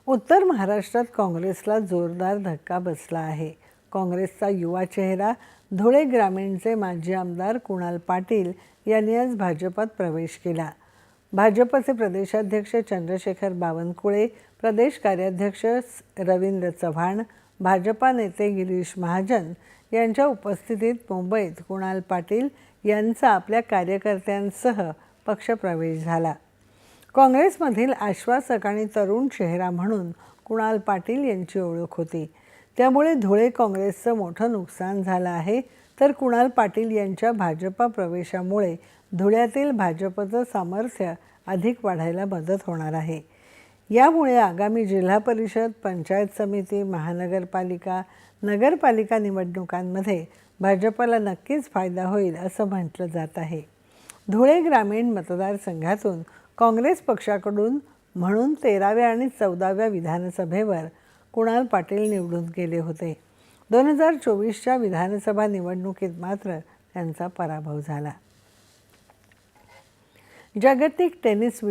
उत्तर महाराष्ट्रात काँग्रेसला जोरदार धक्का बसला आहे। काँग्रेसचा युवा चेहरा धुळे ग्रामीणचे माजी आमदार कुणाल पाटील यांनी आज भाजपात प्रवेश केला। भाजपचे प्रदेशाध्यक्ष चंद्रशेखर बावनकुळे, प्रदेश कार्याध्यक्ष रवींद्र चव्हाण, भाजपा नेते गिरीश महाजन यांच्या उपस्थितीत मुंबईत कुणाल पाटील यांचा आपल्या कार्यकर्त्यांसह पक्षप्रवेश झाला। काँग्रेसमधील आश्वासक आणि तरुण चेहरा म्हणून कुणाल पाटील यांची ओळख होती। त्यामुळे धुळे काँग्रेसचं मोठं नुकसान झालं आहे, तर कुणाल पाटील यांच्या भाजपा प्रवेशामुळे धुळ्यातील भाजपचं सामर्थ्य अधिक वाढायला मदत होणार आहे। यामुळे आगामी जिल्हा परिषद, पंचायत समिती, महानगरपालिका, नगरपालिका निवडणुकांमध्ये भाजपला नक्कीच फायदा होईल असं म्हटलं जात आहे। धुळे ग्रामीण मतदारसंघातून काँग्रेस पक्षाकडून म्हणून 13व्या आणि 14व्या विधानसभेवर कुणाल पाटील निवडून गेले होते। 2024च्या विधानसभा निवडणुकीत मात्र त्यांचा पराभव झाला। जागतिक टेनिस